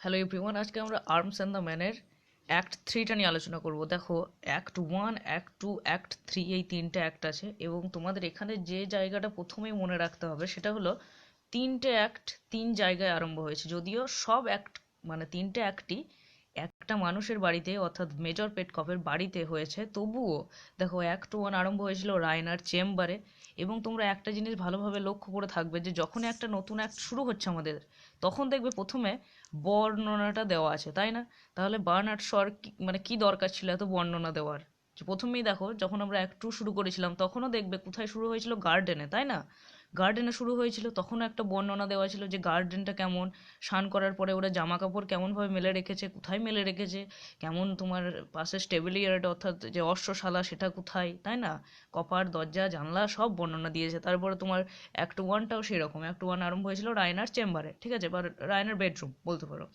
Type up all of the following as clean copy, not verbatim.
Hello everyone, আজকে আমরা arms and the ম্যানের অ্যাক্ট থ্রিটা নিয়ে আলোচনা করব। দেখো, act one, act two, act three, এই তিনটে অ্যাক্ট আছে এবং তোমাদের এখানে যে জায়গাটা প্রথমেই মনে রাখতে হবে সেটা হলো তিনটে অ্যাক্ট তিন জায়গায় আরম্ভ হয়েছে। যদিও সব অ্যাক্ট মানে তিনটে অ্যাক্টই একটা মানুষের বাড়িতে অর্থাৎ মেজর পেটকফের বাড়িতে হয়েছে, তবুও দেখো অ্যাক্ট ওয়ান আরম্ভ হয়েছিল রায়নার চেম্বারে। এবং তোমরা একটা জিনিস ভালোভাবে লক্ষ্য করে থাকবে যে যখন একটা নতুন অ্যাক্ট শুরু হচ্ছে আমাদের, তখন দেখবে প্রথমে বর্ণনাটা দেওয়া আছে, তাই না? তাহলে বার্নার্ড শর মানে কি দরকার ছিল এত বর্ণনা দেওয়ার? যে প্রথমেই দেখো, যখন আমরা অ্যাক্ট টু শুরু করেছিলাম তখনও দেখবে কোথায় শুরু হয়েছিল, গার্ডেনে, তাই না? গার্ডেনে শুরু হয়েছিল, তখনও একটা বর্ণনা দেওয়া ছিল যে গার্ডেনটা কেমন, স্নান করার পরে ওরা জামা কাপড় কেমনভাবে মেলে রেখেছে, কোথায় মেলে রেখেছে, কেমন তোমার পাশে স্টেবিলিয়ার্ড অর্থাৎ যে অশ্বশালা সেটা কোথায়, তাই না? কপার, দরজা, জানলা সব বর্ণনা দিয়েছে। তারপরে তোমার অ্যাক্ট ওয়ানটাও সেরকম। অ্যাক্ট ওয়ান আরম্ভ হয়েছিল রায়নার চেম্বারে, ঠিক আছে, বা রায়নার বেডরুম বলতে পারো।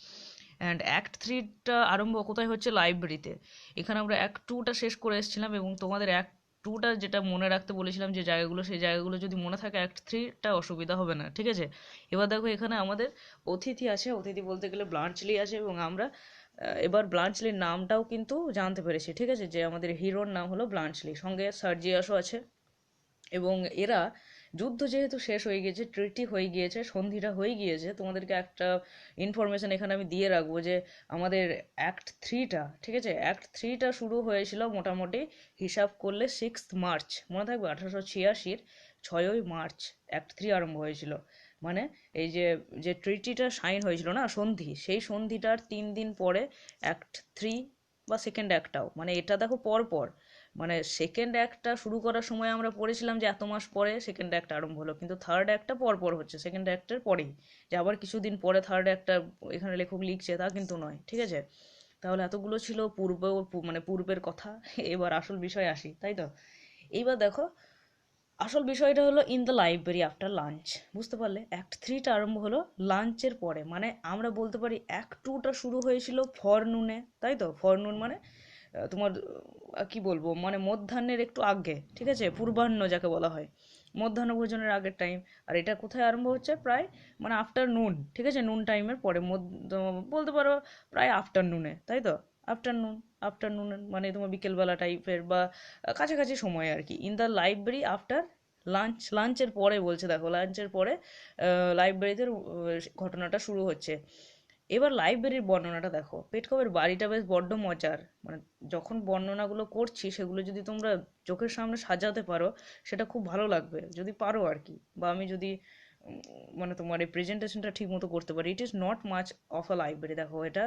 অ্যান্ড অ্যাক্ট থ্রিটা আরম্ভ কোথায় হচ্ছে, লাইব্রেরিতে। এখানে আমরা অ্যাক্ট টুটা শেষ করে এসেছিলাম এবং তোমাদের অ্যাক্ট টুটা যেটা মনে রাখতে বলেছিলাম যে জায়গাগুলো, সেই জায়গাগুলো যদি মনে থাকে অ্যাক্ট থ্রিটা অসুবিধা হবে না, ঠিক আছে? এবার দেখো, এখানে আমাদের অতিথি আছে, অতিথি বলতে গেলে ব্লাঞ্চলি আছে এবং আমরা এবার ব্লাঞ্চলির নামটাও কিন্তু জানতে পেরেছি, ঠিক আছে, যে আমাদের হিরোর নাম হলো ব্লাঞ্চলি, সঙ্গে সার্জিয়াসও আছে। এবং এরা যুদ্ধ যেহেতু শেষ হয়ে গিয়েছে, ট্রিটি হয়ে গিয়েছে, সন্ধিটা হয়ে গিয়েছে, তোমাদেরকে একটা ইনফরমেশন এখানে আমি দিয়ে রাখবো যে আমাদের অ্যাক্ট থ্রিটা, ঠিক আছে, অ্যাক্ট থ্রিটা শুরু হয়েছিল মোটামুটি হিসাব করলে 6 মার্চ, মনে থাকবে 1886-র 6ই মার্চ অ্যাক্ট থ্রি আরম্ভ হয়েছিল। মানে এই যে যে ট্রিটিটা সাইন হয়েছিল না, সন্ধি, সেই সন্ধিটার 3 দিন পরে অ্যাক্ট থ্রি বা সেকেন্ড অ্যাক্টটাও, মানে এটা দেখো পর পর, মানে সেকেন্ড অ্যাক্টটা শুরু করার সময় আমরা পড়েছিলাম যে এত মাস পরে সেকেন্ড অ্যাক্ট আরম্ভ হলো, কিন্তু থার্ড অ্যাক্টটা পর পর হচ্ছে সেকেন্ড অ্যাক্টের পরেই, যে আবার কিছুদিন পরে থার্ড অ্যাক্টটা এখানে লেখক লিখছে তা কিন্তু নয়, ঠিক আছে? তাহলে এতগুলো ছিল পূর্ব, মানে পূর্বের কথা। এবার আসল বিষয় আসি, তাই তো? এইবার দেখো, আসল বিষয়টা হলো in the library after lunch. বুঝতে পারলে, অ্যাক্ট থ্রিটা আরম্ভ হলো লাঞ্চের পরে, মানে আমরা বলতে পারি অ্যাক্ট টুটা শুরু হয়েছিল ফরনুনে, তাই তো? ফরনুন মানে তোমার কি বলবো, মানে মধ্যাহ্নের একটু আগে, ঠিক আছে, পূর্বাহ্ন যাকে বলা হয়, মধ্যাহ্ন ভোজনের আগের টাইম। আর এটা কোথায় আরম্ভ হচ্ছে, প্রায় মানে আফটারনুন, ঠিক আছে, নুন টাইমের পরে, বলতে পারো প্রায় আফটারনুনে, তাই তো? আফটারনুন, আফটারনুন মানে তোমার বিকেলবেলা টাইপের বা কাছাকাছি সময় আর কি। In the library after lunch, লাঞ্চের পরে বলছে, দেখো লাঞ্চের পরে লাইব্রেরিতে ঘটনাটা শুরু হচ্ছে। এবার লাইব্রেরির বর্ণনাটা দেখো, পেটকপের বাড়িটা বেশ বড্ড মজার। মানে যখন বর্ণনাগুলো করছি সেগুলো যদি তোমরা চোখের সামনে সাজাতে পারো, সেটা খুব ভালো লাগবে, যদি পারো আর কি, বা আমি যদি মানে তোমার এই প্রেজেন্টেশনটা ঠিক মতো করতে পারি। It is not much of a library. দেখো, এটা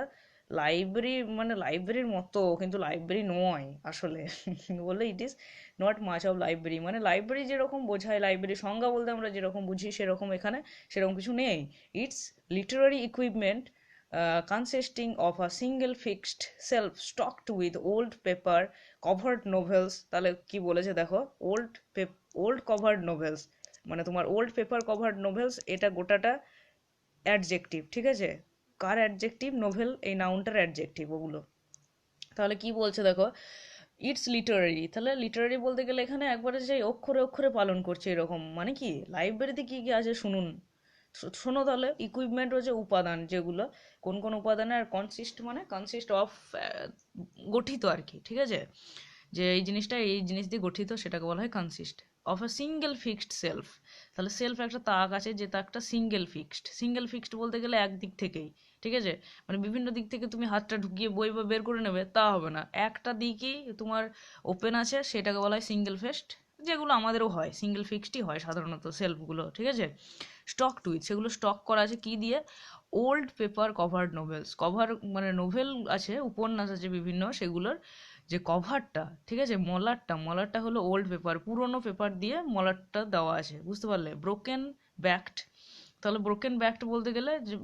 লাইব্রেরি মানে লাইব্রেরির মতো, কিন্তু লাইব্রেরি নয় আসলে। বললে it is not much of library, মানে লাইব্রেরি যেরকম বোঝায়, লাইব্রেরি সংজ্ঞা বলতে আমরা যেরকম বুঝি সেরকম এখানে সেরকম কিছু নেই। It's Literary equipment consisting of a single fixed shelf stocked with old paper covered novels। তাহলে কি বলেছে দেখো, ওল্ড কভার্ড নোভেলস, মানে তোমার ওল্ড পেপার কভার্ড নোভেলস, এটা গোটাটা অ্যাডজেক্টিভ, ঠিক আছে? কার অ্যাডজেক্টিভ? নোভেল এই নাউনটার অ্যাডজেক্টিভ ওগুলো। তাহলে কি বলছে দেখো, ইটস লিটারারি, তাহলে লিটারারি বলতে গেলে এখানে একবারে যে অক্ষরে অক্ষরে পালন করছে এরকম, মানে কি লাইব্রেরিতে কি কি আছে শুনুন, শোনো তাহলে। ইকুইপমেন্ট হচ্ছে উপাদান, যেগুলো কোন কোন উপাদানে, আর কনসিস্ট মানে কনসিস্ট অফ, গঠিত আর কি, ঠিক আছে, যে এই জিনিসটা এই জিনিস দিয়ে গঠিত সেটাকে বলা হয় consist of a single fixed self. তাহলে সেলফ একটা তাক আছে, যে তাকটা সিঙ্গেল ফিক্সড। সিঙ্গেল ফিক্সড বলতে গেলে একদিক থেকেই, ঠিক আছে, মানে বিভিন্ন দিক থেকে তুমি হাতটা ঢুকিয়ে বই বা বের করে নেবে তা হবে না, একটা দিকই তোমার ওপেন আছে, সেটাকে বলা হয় সিঙ্গেল ফিক্সড। যেগুলো আমাদেরও হয় সিঙ্গেল ফিক্সডই হয় সাধারণত সেলফগুলো, ঠিক আছে। স্টক টুইথ, সেগুলো স্টক করা আছে কি দিয়ে? Old paper covered novels. Cover মানে নোভেল আছে, উপন্যাস আছে বিভিন্ন, সেগুলোর যে কভারটা, ঠিক আছে, মলারটা, মলারটা হলো ওল্ড পেপার, পুরোনো পেপার দিয়ে মলারটা দেওয়া আছে, বুঝতে পারলে? ব্রোকেন ব্যাকড, তাহলে ব্রোকেন ব্যাকড বলতে গেলে যে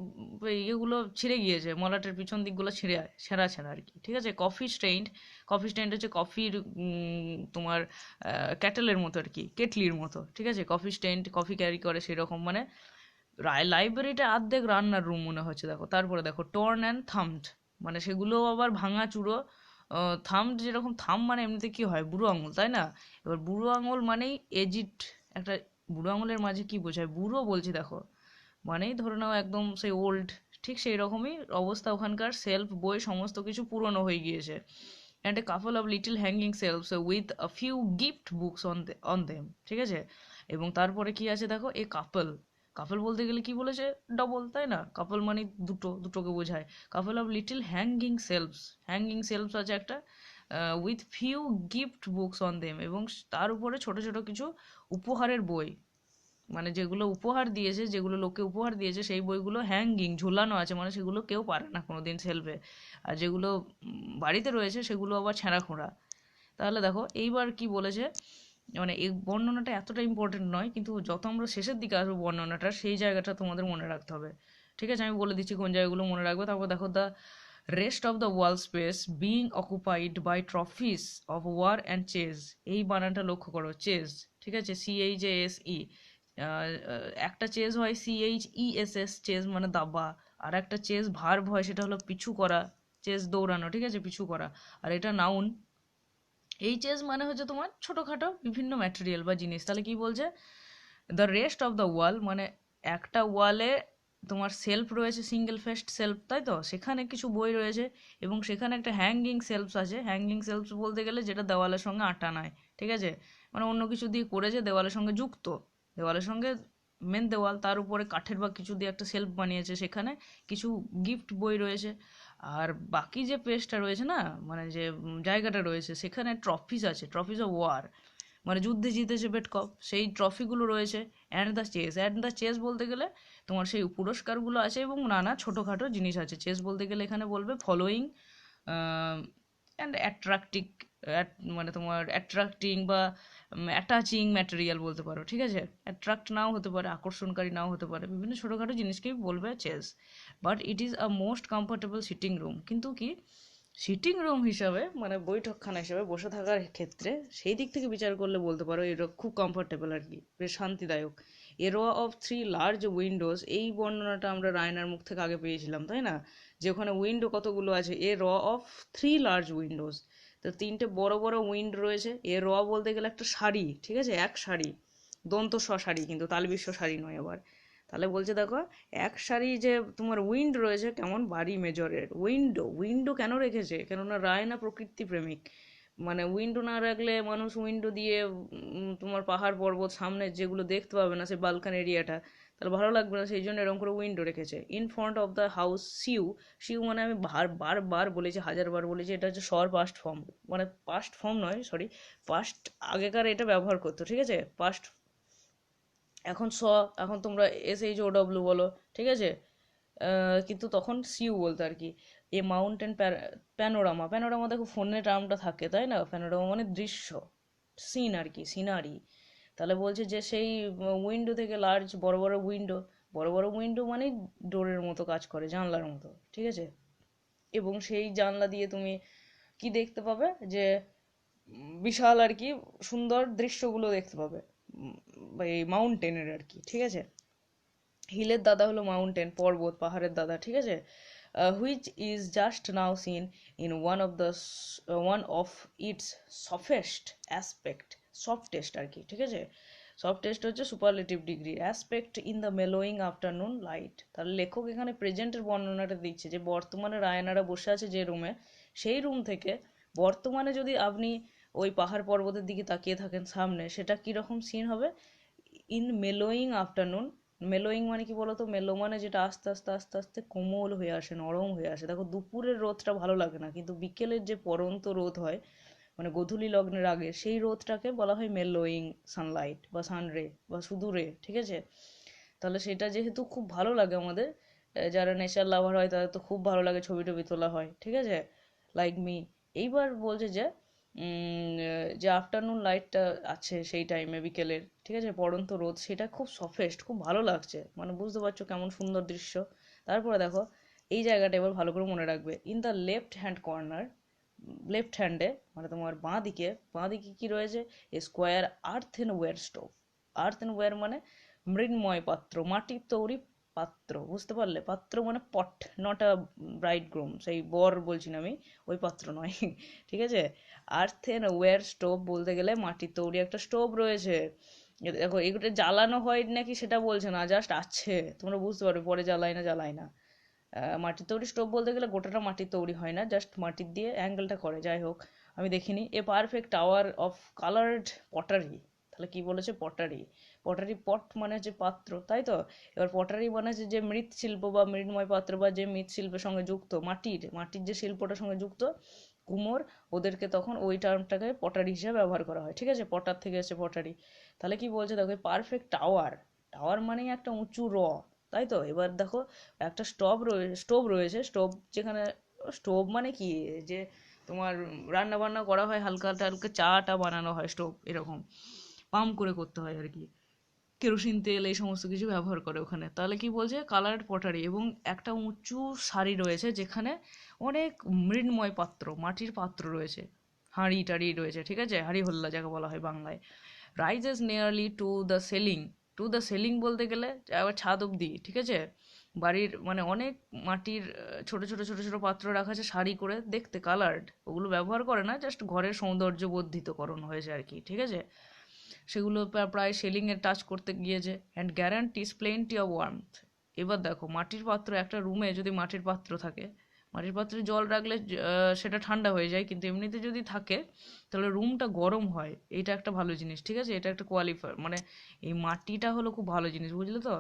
ইয়েগুলো ছিঁড়ে গিয়েছে, মলাটের পিছন দিকগুলো ছিঁড়ে, ছেঁড়া ছেঁড়া আর কি, ঠিক আছে। কফি স্টেইন্ড, কফি স্টেইন্ড হচ্ছে কফির তোমার ক্যাটেলের মতো আর কি, কেটলির মতো, ঠিক আছে, কফি স্টেইন্ড, কফি ক্যারি করে সেরকম, মানে লাইব্রেরিটা আর্ধেক রান্নার রুম মনে হচ্ছে দেখো। তারপরে দেখো টর্ন অ্যান্ড থামড, মানে সেগুলো আবার ভাঙা চুরো। থামড যেরকম, থাম মানে এমনিতে কি হয়, বুড়ো আঙুল, তাই না? এবার বুড়ো আঙুল মানেই এজিট একটা, বুড়ো আঙুলের মাঝে কি বোঝায়, বুড়ো বলছি দেখো, মানেই ধরে নাও একদম সেই ওল্ড ঠিক সেই রকমই অবস্থা ওখানকার, সেলফ বই সমস্ত কিছু পুরনো হয়ে গিয়েছে। And a couple of little hanging selves with a few gift books on them, ঠিক আছে। এবং তারপরে কি আছে দেখো, এ কাপল, কাপল বলতে গেলে কি বলেছে, ডবল, তাই না? কাপল মানে দুটো, দুটোকে বোঝায়। Couple of little hanging selves আছে একটা, with few gift books on them, এবং তার উপরে ছোট ছোট কিছু উপহারের বই, মানে যেগুলো উপহার দিয়েছে, যেগুলো লোককে উপহার দিয়েছে সেই বইগুলো হ্যাঙ্গিং, ঝুলানো আছে, মানে সেগুলো কেউ পারে না কোনোদিন সেলফে। আর যেগুলো বাড়িতে রয়েছে সেগুলো আবার ছেঁড়া খোঁড়া। তাহলে দেখো এইবার কি বলেছে, মানে এই বর্ণনাটা এতটা ইম্পর্টেন্ট নয়, কিন্তু যত আমরা শেষের দিকে আসবো বর্ণনাটা, সেই জায়গাটা তোমাদের মনে রাখতে হবে। ঠিক আছে, আমি বলে দিচ্ছি কোন জায়গাগুলো মনে রাখবে। তারপর দেখো, the rest of the wall space being occupied by trophies of war and chase. এই বানানটা লক্ষ্য করো, চেজ, ঠিক আছে, CHASE। একটা চেজ হয় CHESS, চেজ মানে দাবা। আর একটা চেজ ভার্ব হয়, সেটা হলো পিছু করা, চেজ দৌড়ানো, ঠিক আছে, পিছু করা। আর এটা নাউন। এই চেজ মানে হচ্ছে তোমার ছোটোখাটো বিভিন্ন ম্যাটেরিয়াল বা জিনিস। তাহলে কি বলছে, দ্য রেস্ট অফ দ্য ওয়াল মানে একটা ওয়ালে তোমার সেলফ রয়েছে, সিঙ্গেল ফেস্ট সেলফ, তাই তো, সেখানে কিছু বই রয়েছে, এবং সেখানে একটা হ্যাঙ্গিং সেলফস আছে। হ্যাঙ্গিং সেলফস বলতে গেলে যেটা দেওয়ালের সঙ্গে আটা নয়, ঠিক আছে, মানে অন্য কিছু দিয়ে করেছে, দেওয়ালের সঙ্গে যুক্ত, দেওয়ালের সঙ্গে মেন দেওয়াল, তার উপরে কাঠের বা কিছু দিয়ে একটা সেলফ বানিয়েছে, সেখানে কিছু গিফট বই রয়েছে। আর বাকি যে পেজটা রয়েছে না, মানে যে জায়গাটা রয়েছে, সেখানে ট্রফিস আছে, ট্রফিস অফ ওয়ার, মানে যুদ্ধে জিতেছে পেটকপ, সেই ট্রফিগুলো রয়েছে। অ্যান্ড দ্য চেস বলতে গেলে তোমার সেই পুরস্কারগুলো আছে, এবং নানা ছোটোখাটো জিনিস আছে। চেস বলতে গেলে এখানে বলবে ফলোয়িং অ্যান্ড অ্যাট্রাক্টিং, মানে তোমার অ্যাট্রাক্টিং বা অ্যাটাচিং ম্যাটেরিয়াল বলতে পারো, ঠিক আছে। অ্যাট্রাক্ট নাও হতে পারে, আকর্ষণকারী নাও হতে পারে, বিভিন্ন ছোটোখাটো জিনিসকেই বলবে chase. But it is a most comfortable sitting room, কিন্তু কি সিটিং রুম হিসাবে, মানে বৈঠকখানা হিসাবে বসে থাকার ক্ষেত্রে সেই দিক থেকে বিচার করলে বলতে পারো এটা খুব কমফোর্টেবল আর কি, বেশ শান্তিদায়ক। A row of three large windows, এই বর্ণনাটা আমরা রায়নার মুখ থেকে আগে পেয়েছিলাম, তাই না, যে ওখানে উইন্ডো কতগুলো আছে, এ র অফ থ্রি লার্জ উইন্ডোজ, তো তিনটে বড় বড় উইন্ডো রয়েছে। এ র বলতে গেলে একটা সারি, ঠিক আছে, এক সারি, দন্ত স সারি, কিন্তু তালবিশ্ব সারি নয় আবার। তাহলে বলছে দেখো, এক সারি যে তোমার উইন্ড রয়েছে, কেমন বাড়ি মেজরের উইন্ডো, উইন্ডো কেন রেখেছে, কেননা রায় না প্রকৃতি প্রেমিক, মানে উইন্ডো না রাখলে মানুষ উইন্ডো দিয়ে তোমার পাহাড় পর্বত সামনে যেগুলো দেখতে পাবে না, সেই বালকান এরিয়াটা, তাহলে ভালো লাগবে না, সেই জন্য এরকম করে উইন্ডো রেখেছে। In front of the house সিউ, সিউ মানে আমি বার বলেছি, হাজারবার বলেছি, এটা হচ্ছে সর পাস্ট ফর্ম, মানে পাস্ট ফর্ম নয়, সরি, পাস্ট আগেকার এটা ব্যবহার করতো, ঠিক আছে, পাস্ট, এখন এখন তোমরা SHOW বলো, ঠিক আছে, কিন্তু তখন সিউ বলতো আর কি। এ মাউন্টেন প্যানোরামা, প্যানোরামা দেখো ফোনে টার্মটা থাকে, তাই না, প্যানোরামা মানে দৃশ্য, সিন আর কি, সিনারি। তাহলে বলছে যে সেই উইন্ডো থেকে লার্জ, বড় বড় উইন্ডো, বড় বড় উইন্ডো মানে ডোরের মতো কাজ করে, জানলার মতো, ঠিক আছে, এবং সেই জানলা দিয়ে তুমি কি দেখতে পাবে, যে বিশাল আর কি সুন্দর দৃশ্যগুলো দেখতে পাবে, এই মাউন্টেনের আর কি, ঠিক আছে। হিলের দাদা হলো মাউন্টেন, পর্বত, পাহাড়ের দাদা, ঠিক আছে। Which is just now seen in one of its softest aspect, softest আর কি, ঠিক আছে। সফটেস্ট হচ্ছে superlative degree, aspect in the mellowing afternoon light. তাহলে লেখক এখানে প্রেজেন্টের বর্ণনাটা দিচ্ছে, যে বর্তমানে রায়নারা বসে আছে যে রুমে, সেই রুম থেকে বর্তমানে যদি আপনি ওই পাহাড় পর্বতের দিকে তাকিয়ে থাকেন সামনে, সেটা কীরকম সিন হবে, ইন মেলোয়িং আফটারনুন। মেলোয়িং মানে কি বলতো, মেলো মানে যেটা আস্তে আস্তে আস্তে আস্তে কোমল হয়ে আসে, নরম হয়ে আসে। দেখো দুপুরের রোদটা ভালো লাগে না, কিন্তু বিকেলের যে পরন্ত রোদ হয়, মানে গোধূলি লগ্নের আগে, সেই রোদটাকে বলা হয় মেলোয়িং সানলাইট বা সানরে বা শুধু রে, ঠিক আছে। তাহলে সেটা যেহেতু খুব ভালো লাগে আমাদের, যারা নেচার লাভার হয় তাদের তো খুব ভালো লাগে, ছবি টবি তোলা হয়, ঠিক আছে, লাইক মি। এইবার বলছে যে যে আফটারনুন লাইটটা আছে সেই টাইমে বিকেলের, ঠিক আছে, পড়ন্ত রোদ, সেটা খুব সফেস্ট, খুব ভালো লাগছে, মানে বুঝতে পারছো কেমন সুন্দর দৃশ্য। তারপরে দেখো এই জায়গাটা এবার ভালো করে মনে রাখবে, in the left hand corner, left হ্যান্ডে মানে তোমার বাঁ দিকে কি রয়েছে, স্কোয়ার আর্থেনওয়্যার স্টোভ। আর্থেনওয়্যার মানে মৃন্ময় পাত্র, মাটির তৈরি পাত্র, বুঝতে পারলে, পাত্র মানে পট, নট আ ব্রাইড গ্রুম, সেই বর বলছি না আমি, ওই পাত্র নয় ঠিক আছে। আর্থেনওয়্যার স্টোভ বলতে গেলে মাটির তৈরি একটা স্টোভ রয়েছে। দেখো এগুলো জ্বালানো হয় নাকি সেটা বলছে না, জাস্ট আছে, তোমরা বুঝতে পারবে পরে জ্বালাই না, মাটির তৈরি স্টোভ বলতে গেলে গোটাটা মাটির তৈরি হয় না, জাস্ট মাটির দিয়ে অ্যাঙ্গেলটা করে, যাই হোক আমি দেখিনি। এ perfect tower of coloured pottery, তাহলে কি বলেছে পটারি, পটারি পট মানে হচ্ছে পাত্র, তাই তো। এবার পটারি মানে হচ্ছে যে মৃৎশিল্প বা মৃন্ময় পাত্র বা যে মৃৎশিল্পের সঙ্গে যুক্ত, মাটির যে শিল্পটার সঙ্গে যুক্ত কুমোর, ওদেরকে তখন ওই টার্মটাকে পটারি হিসেবে ব্যবহার করা হয়, ঠিক আছে, পটার থেকে এসে পটারি। তাহলে কি বলছে দেখো, পারফেক্ট টাওয়ার, টাওয়ার মানেই একটা উঁচু তাই তো। এবার দেখো একটা স্টোভ রয়েছে, স্টোভ যেখানে, স্টোভ মানে কি, যে তোমার রান্না বান্না করা হয়, হালকা হালকা চাটা বানানো হয়, স্টোভ এরকম পাম্প করে করতে হয় আর কি, কেরোসিন তেল এই সমস্ত কিছু ব্যবহার করে ওখানে। তাহলে কি বলছে কালার্ড পটারি, এবং একটা উঁচু সারি রয়েছে যেখানে অনেক মৃন্ময় পাত্র, মাটির পাত্র রয়েছে, হাঁড়ি টাড়ি রয়েছে, ঠিক আছে, হাঁড়ি হল্লা যাকে বলা হয় বাংলায়। Rises nearly to the selling বলতে গেলে আবার ছাদ অবধি, ঠিক আছে, বাড়ির মানে অনেক মাটির ছোট ছোট ছোট ছোট পাত্র রাখা আছে সারি করে, দেখতে কালার্ড, ওগুলো ব্যবহার করে না, জাস্ট ঘরের সৌন্দর্য বর্ধিতকরণ হয়েছে আর কি, ঠিক আছে, সেগুলো প্রায় সেলিংয়ে টাচ করতে গিয়েছে। And গ্যারান্টিস plenty of warmth. এবার দেখো মাটির পাত্র, একটা রুমে যদি মাটির পাত্র থাকে, মাটির পাত্রে জল রাখলে সেটা ঠান্ডা হয়ে যায়, কিন্তু এমনিতে যদি থাকে তাহলে রুমটা গরম হয়, এটা একটা ভালো জিনিস, ঠিক আছে, এটা একটা কোয়ালিফায়ার, মানে এই মাটিটা হলো খুব ভালো জিনিস, বুঝলে তো।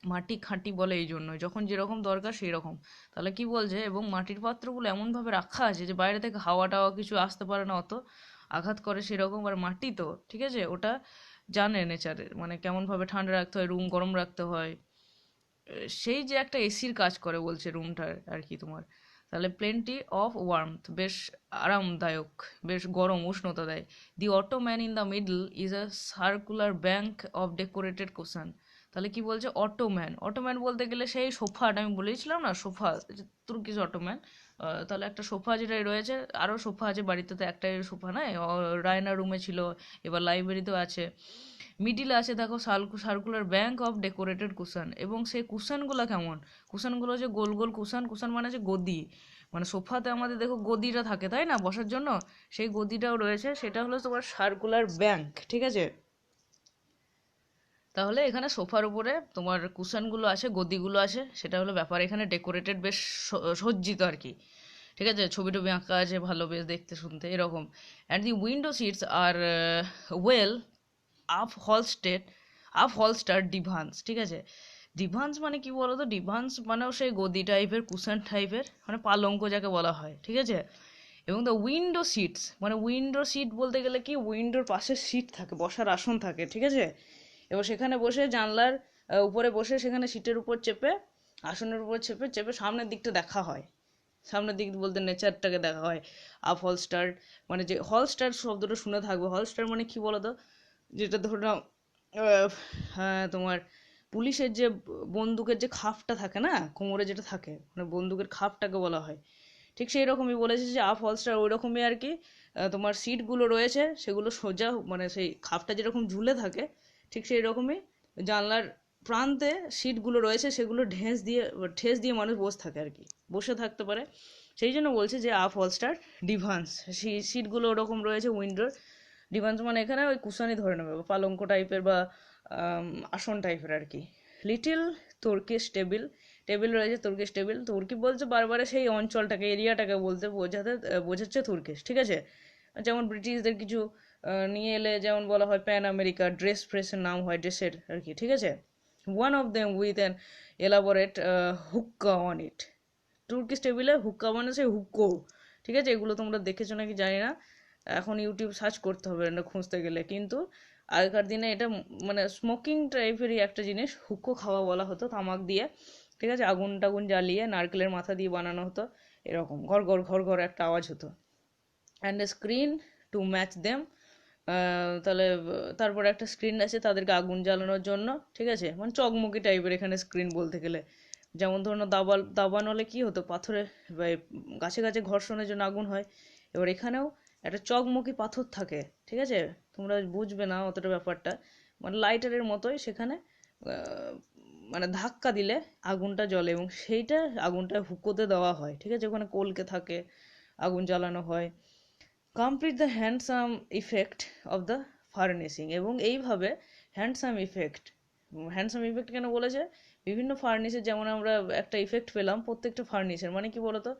মাটি খাঁটি বলে এই জন্যই, যখন যেরকম দরকার সেই রকম। তাহলে কি বলছে, এবং মাটির পাত্রগুলো এমনভাবে রাখা আছে যে বাইরে থেকে হাওয়া টাওয়া কিছু আসতে পারে না, অত আঘাত করে সেরকম। আর মাটি তো ঠিক আছে, ওটা জানে নেচারের মানে কেমনভাবে ঠান্ডা রাখতে হয়, রুম গরম রাখতে হয়, সেই যে একটা এসির কাজ করে বলছে রুমটার আর কি তোমার। তাহলে প্লেন্টি অফ ওয়ার্মথ, বেশ আরামদায়ক, বেশ গরম উষ্ণতা দেয়। The ottoman in the middle is a circular bank of decorated cushion. তাহলে কি বলছে, অটোম্যান, অটোম্যান বলতে গেলে সেই সোফাটা আমি বলেছিলাম না, সোফা, তুর্কিশ অটোম্যান। তাহলে একটা সোফা যেটা রয়েছে, আরও সোফা আছে বাড়িতে, তো একটাই সোফা নয়, রায়না রুমে ছিল, এবার লাইব্রেরিতেও আছে। মিডিলে আছে দেখো circular bank of decorated cushion, এবং সেই কুশনগুলো কেমন, কুশনগুলো যে গোল গোল কুশন, কুশন মানে যে গদি, মানে সোফাতে আমাদের দেখো গদিটা থাকে তাই না বসার জন্য, সেই গদিটাও রয়েছে, সেটা হলো তোমার সার্কুলার ব্যাঙ্ক, ঠিক আছে। তাহলে এখানে সোফার উপরে তোমার কুশনগুলো আছে, গদিগুলো আছে, সেটা হলো ব্যাপার, এখানে ডেকোরেটেড বেশ সজ্জিত আর কি, ঠিক আছে, ছবি টবি আঁকা আছে, ভালো বেশ দেখতে শুনতে এরকম। And the window seats are well upholstered upholster divans, ঠিক আছে। ডিভান্স মানে কি বলতো, ডিভান্স মানেও সেই গদি টাইপের, কুশন টাইপের, মানে পালঙ্ক যাকে বলা হয়, ঠিক আছে। এবং দ্য উইন্ডো সিটস, মানে উইন্ডো সিট বলতে গেলে কি, উইন্ডোর পাশে সিট থাকে, বসার আসন থাকে, ঠিক আছে। এবার সেখানে বসে জানলার উপরে বসে, সেখানে সিটের উপর চেপে, আসনের উপর চেপে চেপে সামনের দিকটা দেখা হয়, সামনের দিক বলতে নেচারটাকে দেখা হয়। আপ হলস্টার মানে, যে হলস্টার শব্দটা শুনে থাকবে, হলস্টার মানে কি বলতো, যেটা ধরো নাও, হ্যাঁ তোমার পুলিশের যে বন্দুকের যে খাপটা থাকে না কোমরে, যেটা থাকে মানে বন্দুকের খাপটাকে বলা হয়, ঠিক সেই রকমই বলেছে যে আপ হলস্টার, ওই রকমই আর কি। তোমার সিটগুলো রয়েছে সেগুলো সোজা, মানে সেই খাপটা যেরকম ঝুলে থাকে, ঠিক সেই রকমই জানলার প্রান্তে সিটগুলো রয়েছে, সেগুলো ঠেস দিয়ে মানুষ বসে থাকে আর কি, বসে থাকতে পারে, সেই জন্য বলছে যে আপ হলস্টার ডিভান্স। সিটগুলো ওরকম রয়েছে উইন্ডোর। ডিভান্স মানে এখানে ওই কুশানি ধরে নেবে, বা পালঙ্ক টাইপের, বা আসন টাইপের আর কি। লিটিল তুর্কিশ টেবিল, টেবিল রয়েছে তুর্কিশ টেবিল, তুর্কি বলছে বারবার সেই অঞ্চলটাকে, এরিয়াটাকে বলতে বোঝাচ্ছে তুর্কিশ, ঠিক আছে। যেমন ব্রিটিশদের কিছু নিয়ে এলে যেমন বলা হয় প্যান আমেরিকা, ড্রেস ফ্রেসের নাম হয় ড্রেসের আর কি, ঠিক আছে। One of them with an elaborate hookah on it. Turkish টেবিলে হুক্কা মানে সেই হুক্কো, ঠিক আছে, এগুলো তোমরা দেখেছো নাকি জানি না, এখন ইউটিউব সার্চ করতে হবে এটা খুঁজতে গেলে, কিন্তু আগেকার দিনে এটা মানে স্মোকিং টাইপেরই একটা জিনিস, হুক্কো খাওয়া বলা হতো তামাক দিয়ে, ঠিক আছে, আগুন টাগুন জ্বালিয়ে নারকেলের মাথা দিয়ে বানানো হতো, এরকম ঘর ঘর ঘর ঘর একটা আওয়াজ হতো। And a screen to match them, তাহলে তারপরে একটা স্ক্রিন আছে তাদেরকে আগুন জ্বালানোর জন্য, ঠিক আছে, মানে চকমকি টাইপের এখানে স্ক্রিন বলতে গেলে। যেমন ধরুন দাবান হলে কী হতো, পাথরে বা গাছে গাছে ঘর্ষণের জন্য আগুন হয়, এবার এখানেও একটা চকমকি পাথর থাকে, ঠিক আছে, তোমরা বুঝবে না অতটা ব্যাপারটা, মানে লাইটারের মতোই সেখানে মানে ধাক্কা দিলে আগুনটা জ্বলে, এবং সেইটা আগুনটা হুকোতে দেওয়া হয়, ঠিক আছে, ওখানে কলকে থাকে, আগুন জ্বালানো হয়। Complete the handsome effect of the furnishing, এবং এইভাবে হ্যান্ডসাম ইফেক্ট, হ্যান্ডসাম ইফেক্ট কেন বলেছে, বিভিন্ন ফার্নিচার, যেমন আমরা একটা ইফেক্ট পেলাম প্রত্যেকটা ফার্নিচার মানে কি বলতো,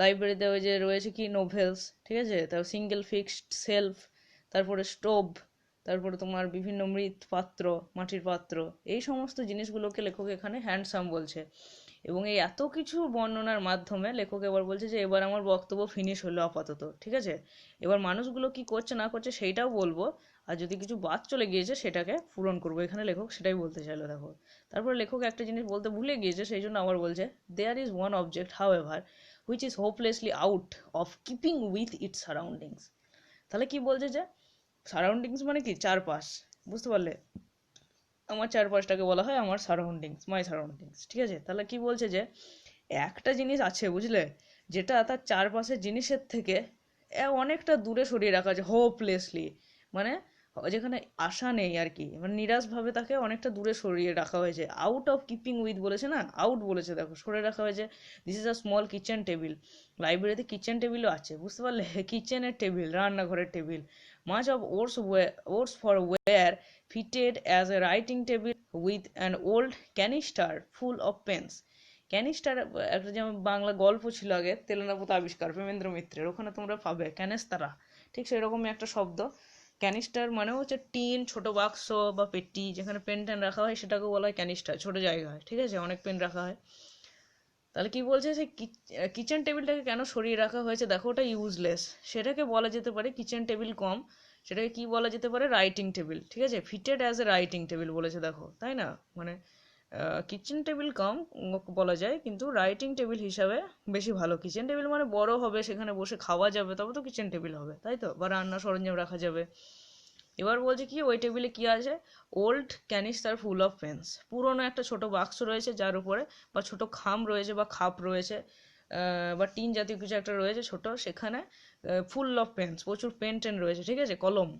লাইব্রেরিতে ওই যে রয়েছে কি নোভেলস, ঠিক আছে, তারপর সিঙ্গেল ফিক্সড সেলফ, তারপরে স্টোভ, তারপরে তোমার বিভিন্ন মৃৎ পাত্র, মাটির পাত্র, এই সমস্ত জিনিসগুলোকে লেখক এখানে হ্যান্ডসাম বলছে। এবং এই এত কিছু বর্ণনার মাধ্যমে লেখক এবার বলছে যে এবার আমার বক্তব্য ফিনিশ হলো আপাতত, ঠিক আছে, এবার মানুষগুলো কি করছে না করছে সেইটাও বলবো, আর যদি কিছু বাদ চলে গিয়েছে সেটাকে পূরণ করবো, এখানে লেখক সেটাই বলতে চাইলো। দেখো তারপরে লেখক একটা জিনিস বলতে ভুলে গিয়েছে, সেই জন্য আবার বলছে, there is one object however which is hopelessly out of keeping with its surroundings. তাহলে কি বলছে যে সারাউন্ডিংস মানে কি চারপাশ, বুঝতে পারলে, আমার চারপাশটাকে বলা হয় আমার সারাউন্ডিংস, মাই সারাউন্ডিংস, ঠিক আছে। তাহলে কি বলছে যে একটা জিনিস আছে বুঝলে, যেটা তার চারপাশের জিনিসের থেকে অনেকটা দূরে সরিয়ে রাখা আছে, হোপলেসলি, মানে যেখানে আশা নেই আর কি, মানে নিরাশভাবে তাকে অনেকটা দূরে সরিয়ে রাখা হয়েছে। আউট অফ কিপিং উইথ বলেছে না, আউট বলেছে, দেখো সরে রাখা হয়েছে। This is a small kitchen table, লাইব্রেরিতে কিচেন টেবিলও আছে, বুঝতে পারলে, কিচেনের টেবিল, রান্নাঘরের table, much of worse for wear fitted as a writing table with an old canister full of pens. Canister একটা যেমন বাংলা গল্প ছিল আগে, তেলেনাপোতা আবিষ্কার প্রেমেন্দ্র মিত্রের, ওখানে তোমরা পাবে ক্যানেস্তারা, ঠিক সেরকমই একটা শব্দ। ক্যানিস্টার মানে হচ্ছে টিন, ছোট বাক্স বা পেটি যেখানে পেন টেন রাখা হয়, সেটাকে বলা হয় ক্যানিস্টার, ছোট জায়গায়, ঠিক আছে, অনেক পেন রাখা হয়। তাহলে কি বলছে, সেই কিচেন টেবিলটাকে কেন সরিয়ে রাখা হয়েছে, দেখো ওটা ইউজলেস, সেটাকে বলা যেতে পারে কিচেন টেবিল কম, সেটাকে কি বলা যেতে পারে, রাইটিং টেবিল, ঠিক আছে, fitted as a writing table বলেছে, দেখো তাই না, মানে কিচেন টেবিল কম বলা যায়, কিন্তু রাইটিং টেবিল হিসাবে বেশি ভালো। কিচেন টেবিল মানে বড় হবে, সেখানে বসে খাওয়া যাবে, তবে তো কিচেন টেবিল হবে, তাই তো, বা রান্না সরঞ্জাম রাখা যাবে। এবার বলছে কি ওই টেবিলে কি আছে, old canister full of pens, পুরোনো একটা ছোট বাক্স রয়েছে যার উপরে, বা ছোট খাম রয়েছে বা খাপ রয়েছে, বা টিন জাতীয় কিছু একটা রয়েছে ছোট, সেখানে ফুল অফ পেন্স, প্রচুর পেন টেন রয়েছে, ঠিক আছে, কলম,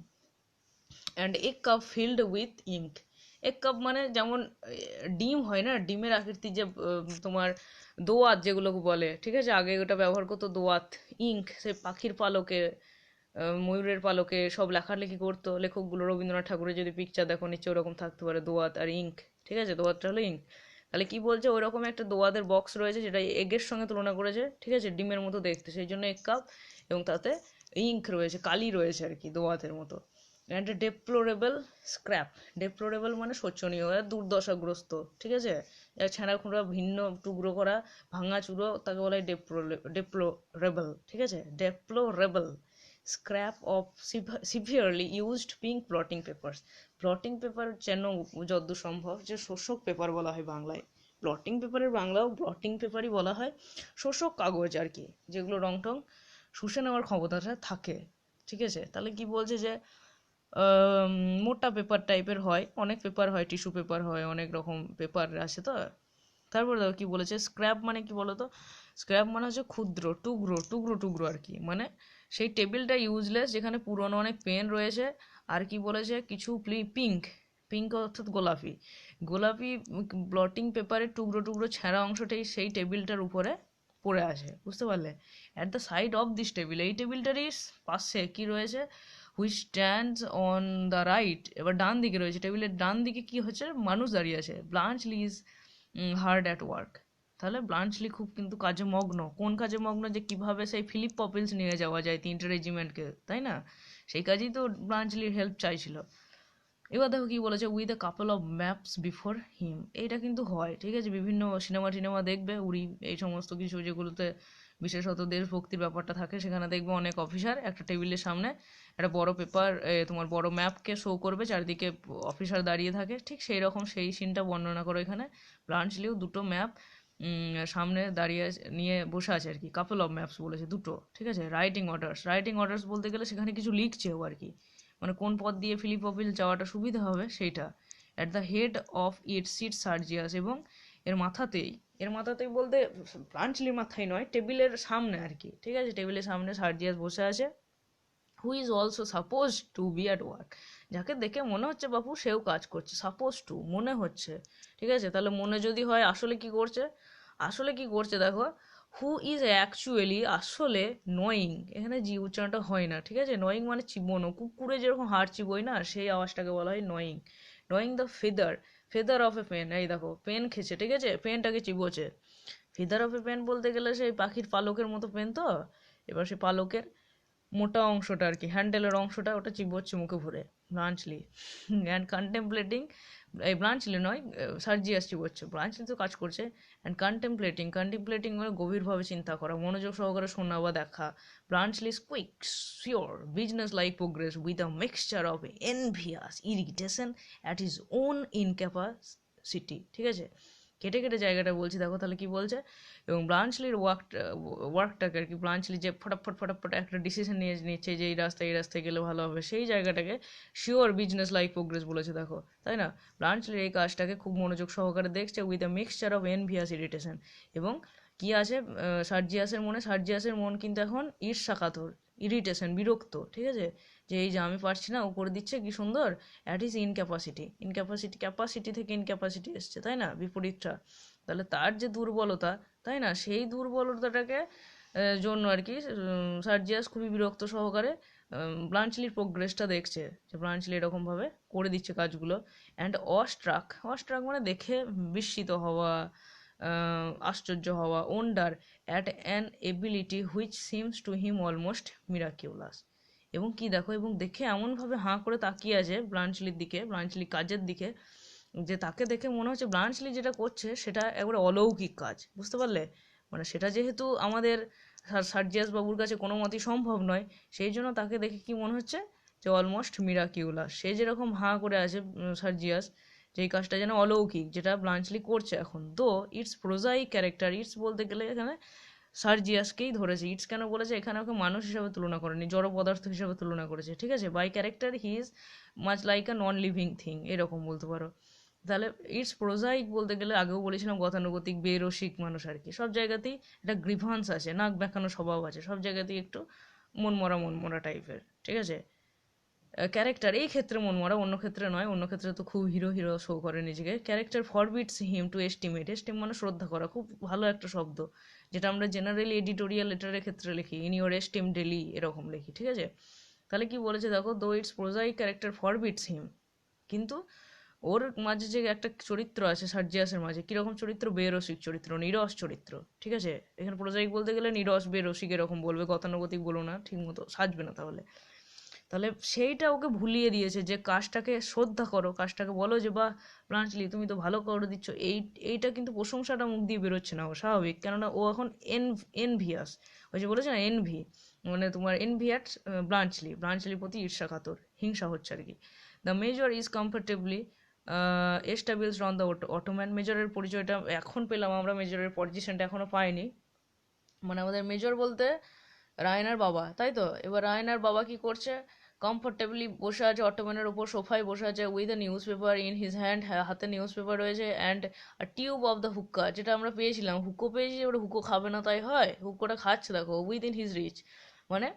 and a cup filled with ink. এক কাপ মানে যেমন ডিম হয় না, ডিমের আকৃতি যে তোমার দোয়াত যেগুলোকে বলে, ঠিক আছে, আগে ওটা ব্যবহার করতো দোয়াত, ইঙ্ক, সেই পাখির পালকে, ময়ূরের পালকে সব লেখালেখি করতো লেখকগুলো, রবীন্দ্রনাথ ঠাকুরের যদি পিকচার দেখো নিচে ওরকম থাকতে পারে দোয়াত আর ইঙ্ক, ঠিক আছে, দোয়াতটা হলো ইঙ্ক। তাহলে কি বলছে, ওই রকম একটা দোয়াতের বক্স রয়েছে যেটা এগের সঙ্গে তুলনা করেছে, ঠিক আছে, ডিমের মতো দেখতে, সেই জন্য এক কাপ, এবং তাতে ইঙ্ক রয়েছে, কালি রয়েছে আর কি দোয়াতের মতো। অ্যান্ড ডেপ্লোরেবল স্ক্র্যাপ, ডেপ্লোরেবল মানে শোচনীয়, দুর্দশাগ্রস্ত, ঠিক আছে, ছেঁড়া খুঁড়া ভিন্ন টুকরো করা ভাঙা চুরো, তাকে বলা হয় ডেপ্লোরেবল, ঠিক আছে, deplorable scrap of severely used pink blotting papers. Blotting paper যেন যদ্দূর সম্ভব যে শোষক পেপার বলা হয় বাংলায়, ব্লটিং পেপারের বাংলাও ব্লটিং পেপারই বলা হয়, শোষক কাগজ আর কি, যেগুলো রং টং শুষে নেওয়ার ক্ষমতাটা থাকে, ঠিক আছে। তাহলে কি বলছে যে মোটা পেপার টাইপের হয়, অনেক পেপার হয়, টিস্যু পেপার হয়, অনেক রকম পেপার আছে তো। তারপর দেখো কি বলেছে, স্ক্র্যাপ মানে কি বলতো, স্ক্র্যাপ মানে হচ্ছে ক্ষুদ্র টুকরো টুকরো টুকরো আর কি, মানে সেই টেবিলটা ইউজলেস যেখানে পুরনো অনেক পেন রয়েছে, আর কি বলেছে কিছু পিঙ্ক, পিঙ্ক অর্থাৎ গোলাপি, গোলাপি ব্লটিং পেপারের টুকরো টুকরো ছেঁড়া অংশটাই সেই টেবিলটার উপরে পড়ে আছে, বুঝতে পারলে। At the side of this table, এই টেবিলটারই পাশে কি রয়েছে, which stands on the right, এবার ডান দিকে রয়েছে, টেবিলের ডান দিকে কি হচ্ছে, মানুষ দাঁড়িয়ে আছে, Bluntschli is hard at work. তাহলে ব্লাঞ্চলি খুব কিন্তু কাজে মগ্ন, কোন কাজে মগ্ন, যে কিভাবে সেই ফিলিপ পপিলস নিয়ে যাওয়া যায় তিনটে রেজিমেন্টকে, তাই না, সেই কাজেই তো ব্লাঞ্চলির হেল্প চাইছিল। এবার দেখো কি বলেছে, with a couple of maps before him, এইটা কিন্তু হয়, ঠিক আছে, বিভিন্ন সিনেমা টিনেমা দেখবে, উড়ি এই সমস্ত কিছু যেগুলোতে বিশেষত দেশভক্তির ব্যাপারটা থাকে, সেখানে দেখবে অনেক অফিসার একটা টেবিলের সামনে একটা বড় পেপার, তোমার বড় ম্যাপকে শো করবে, চারিদিকে অফিসার দাঁড়িয়ে থাকে, ঠিক সেই রকম সেই সিনটা বর্ণনা করো এখানে। ব্লাঞ্চলিও দুটো ম্যাপ সামনে দাঁড়িয়ে নিয়ে বসে আছে আর কি, কাপল অফ ম্যাপস বলেছে দুটো, ঠিক আছে। রাইটিং অর্ডার্স, রাইটিং অর্ডার্স বলতে গেলে সেখানে কিছু লিখছেও আর কি, মানে কোন পথ দিয়ে ফিলিপ পপিল যাওয়াটা সুবিধা হবে সেইটা। At the head of it sit Sergius, এবং এর মাথাতেই, এর মাথাতেই বলতে ব্রাঞ্চলির মাথায় নয়, টেবিলের সামনে আর কি, ঠিক আছে, টেবিলের সামনে সার্জিয়াস বসে আছে, who is also suppose to be at work, যাকে দেখে মনে হচ্ছে বাপু সেও কাজ করছে, সাপোজ টু মনে হচ্ছে, ঠিক আছে। তাহলে মনে যদি হয় আসলে কি করছে, আসলে কি করছে দেখো, হু ইজ অ্যাকচুয়ালি, আসলে নোয়িং, এখানে জি উচ্চারণটা হয় না, ঠিক আছে, নোয়িং মানে চিবোনো, কুকুরে যেরকম হাড় চিবোই না, সেই আওয়াজটাকে বলা হয় knowing, knowing the feather of a pen, এই দেখো পেন খেছে, ঠিক আছে, পেনটাকে চিবোছে। ফেদার অফ এ পেন বলতে গেলে সেই পাখির পালকের মতো পেন তো, এবার সেই পালকের মোটা অংশটা আর কি, হ্যান্ডেলের অংশটা ওটা চিবোচ্ছে মুখে ভরে ব্লাঞ্চলি। অ্যান্ড কন্টেম্পলেটিং, এই ব্লাঞ্চলি নয়, সার্জিয়াস চিবোচ্ছে, ব্লাঞ্চলি তো কাজ করছে। অ্যান্ড কন্টেম্পলেটিং, কন্টেম্পলেটিং মানে গভীরভাবে চিন্তা করা, মনোযোগ সহকারে শোনা বা দেখা। Bluntschli quick sure businesslike progress with a mixture of envious irritation at his own incapacity, ঠিক আছে। কেটে কেটে জায়গাটা বলছি, দেখো তাহলে কি বলছে। এবং ব্লাঞ্চলির ওয়ার্কটাকে আর কি, ব্লাঞ্চলি যে ফটাফট ফটাফট একটা ডিসিশন নিয়ে নিচ্ছে যে এই রাস্তায় গেলে ভালো হবে, সেই জায়গাটাকে শিওর বিজনেস লাইক প্রোগ্রেস বলেছে, দেখো তাই না। ব্লাঞ্চলির এই কাজটাকে খুব মনোযোগ সহকারে দেখছে with a mixture of envious irritation. এবং কি আছে সার্জিয়াসের মনে, সার্জিয়াসের মন কিন্তু এখন ঈর্ষাকাতর, ইরিটেশন, বিরক্ত, ঠিক আছে, যে এই যে আমি পারছি না, ও করে দিচ্ছে কি সুন্দর। অ্যাট ইজ ইনক্যাপাসিটি, ক্যাপাসিটি থেকে ইনক্যাপাসিটি এসছে, তাই না, বিপরীতটা। তাহলে তার যে দুর্বলতা, তাই না, সেই দুর্বলতাটাকে জন্য আর কি সার্জিয়াস খুবই বিরক্ত সহকারে ব্লাঞ্চলির প্রোগ্রেসটা দেখছে, যে ব্লাঞ্চলি এরকমভাবে করে দিচ্ছে কাজগুলো। অ্যান্ড অস্ট্রাক মানে দেখে বিস্মিত হওয়া, আশ্চর্য হওয়া, wonder at an ability which seems to him almost miraculous. এবং কি দেখো, এবং দেখে এমনভাবে হাঁ করে তাকিয়ে আছে ব্লাঞ্চলির দিকে, ব্লাঞ্চলির কাজের দিকে, যে তাকে দেখে মনে হচ্ছে ব্লাঞ্চলি যেটা করছে সেটা একবারে অলৌকিক কাজ, বুঝতে পারলে। মানে সেটা যেহেতু আমাদের সার্জিয়াস বাবুর কাছে কোনো মতেই সম্ভব নয়, সেই জন্য তাকে দেখে কি মনে হচ্ছে যে অলমোস্ট মিরাকিউলাস। সে যেরকম হাঁ করে আছে সার্জিয়াস, যেই কাজটা যেন অলৌকিক, যেটা ব্লাঞ্চলি করছে এখন। দো ইটস প্রোজাইক ক্যারেক্টার, ইটস বলতে গেলে এখানে সার্জিয়াসকেই ধরেছে। ইটস কেন বলেছে, এখানে ওকে মানুষ হিসাবে তুলনা করেনি, জড় পদার্থ হিসাবে তুলনা করেছে, ঠিক আছে। By character he is much like a non living thing, এরকম বলতে পারো। তাহলে ইটস প্রোজাইক বলতে গেলে আগেও বলেছিলাম গতানুগতিক, বেরসিক মানুষ আর কি, সব জায়গাতেই একটা গ্রিভান্স আছে, নাক বেঁকানো স্বভাব আছে, সব জায়গাতেই একটু মনমরা টাইপের, ঠিক আছে। ক্যারেক্টার এই ক্ষেত্রে মনমরা, অন্য ক্ষেত্রে নয়, অন্য ক্ষেত্রে তো খুব হিরো হিরো শো করে নিজেকে। ক্যারেক্টার ফরবিটস হিম টু এস্টিম মানে শ্রদ্ধা করা, খুব ভালো একটা শব্দ, যেটা আমরা জেনারেলি এডিটোরিয়াল লেটারের ক্ষেত্রে লিখি, ইন ইউর এস্টিম ডেলি, এরকম লিখি, ঠিক আছে। তাহলে কি বলেছে দেখো, দো ইটস প্রোজাইক ক্যারেক্টার ফরবিটস হিম, কিন্তু ওর মাঝে যে একটা চরিত্র আছে সার্জিয়াসের মাঝে, কিরকম চরিত্র, বেরসিক চরিত্র, নিরস চরিত্র, ঠিক আছে। এখানে প্রোজাইক বলতে গেলে নিরস বেরসিক এরকম বলবে, গতানুগতিক বলো না, ঠিক মতো সাজবে না তাহলে। তাহলে সেইটা ওকে ভুলিয়ে দিয়েছে, যে কাজটাকে শ্রদ্ধা করো, কাজটাকে বলো যে বাহ ব্লাঞ্চলি তুমি তো ভালো করে দিচ্ছ, এইটা কিন্তু প্রশংসাটা মুখ দিয়ে বেরোচ্ছে না, ও স্বাভাবিক, কেননা ও এখন এনভিয়াস, ওই যে বলেছে না এনভি, মানে তোমার এনভিয়াট ব্লাঞ্চলির প্রতি ঈর্ষাকাতর, হিংসা হচ্ছে আর কি। The major is comfortably established on the ottoman, মেজরের পরিচয়টা এখন পেলাম আমরা, মেজরের পজিশনটা এখনও পাইনি। মানে আমাদের মেজর বলতে রায়নার বাবা, তাই তো। এবার রায়নার বাবা কি করছে, কমফোর্টেবলি বসে আছে অটোম্যানের ওপর, সোফায় বসে আছে, with a news paper in his hand, হাতে নিউজ পেপার রয়েছে, and tube of the hookah, যেটা আমরা পেয়েছিলাম, হুকো পেয়েছি, ওটা হুকো খাবে না তাই হয়, হুকোটা খাচ্ছে দেখো, উইথ ইন হিজ রিচ, মানে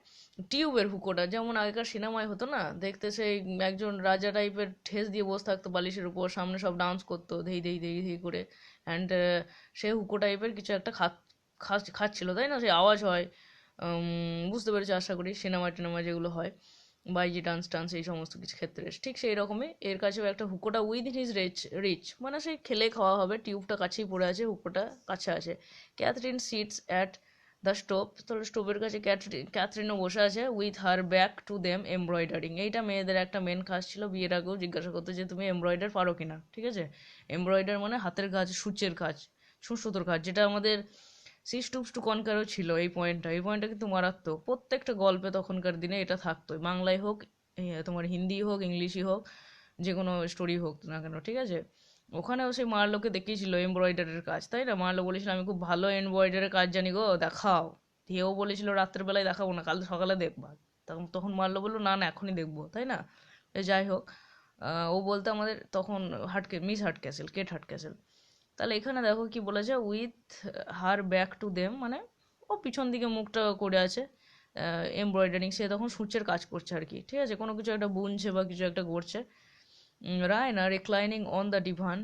টিউবের হুকোটা, যেমন আগেকার সিনেমায় হতো না, দেখতে সেই একজন রাজা টাইপের ঠেস দিয়ে বসে থাকতো বালিশের উপর, সামনে সব ডান্স করতো ধেই ধেই ধেই ধেই করে, অ্যান্ড সে হুকো টাইপের কিছু একটা খাচ্ছিল, তাই না, সেই আওয়াজ হয়। বুঝতে পেরেছি আশা করি, সিনেমা টিনেমা যেগুলো হয়, বাইজি টান্স এই সমস্ত কিছু ক্ষেত্রে ঠিক সেই রকমই এর কাছেও একটা হুকোটা উইথ হিজ রিচ, মানে সেই খেলে খাওয়া হবে, টিউবটা কাছেই পড়ে আছে, হুকোটা কাছে আছে। Catherine sits at the stove, তাহলে স্টোভের কাছে ক্যাথরিনও বসে আছে, with her back to them embroidering, এইটা মেয়েদের একটা মেন কাজ ছিল, বিয়ের আগেও জিজ্ঞাসা করতো যে তুমি এমব্রয়ডার পারো কিনা, ঠিক আছে। এমব্রয়ডার মানে হাতের কাজ, সূচের কাজ, সুতোর কাজ, যেটা আমাদের সিস টুপস টু কনকারও ছিল। এই পয়েন্টটা কিন্তু মারাত্মক, প্রত্যেকটা গল্পে তখনকার দিনে এটা থাকতো, বাংলায় হোক, তোমার হিন্দি হোক, ইংলিশই হোক, যে কোনো স্টোরি হোক না কেন, ঠিক আছে। ওখানেও সেই মারলোকে দেখিয়েছিল এমব্রয়ডারির কাজ, তাই না। মারলো বলেছিল আমি খুব ভালো এমব্রয়ডারির কাজ জানি গো, দেখাও। দিয়েও বলেছিল রাত্রের বেলায় দেখাবো না, কাল সকালে দেখবা। তখন মারলো বললো না না এখনই দেখবো, তাই না। যাই হোক, ও বলতে আমাদের তখন কেট হার্টক্যাসেল। তাহলে এখানে দেখো কি বলেছে, with her back to them, মানে ও পিছন দিকে মুখটা করে আছে, এমব্রয়ডারিং, সে তখন সূচের কাজ করছে আর কি, ঠিক আছে, কোনো কিছু একটা বুনছে বা কিছু একটা করছে। Raina reclining on the divan,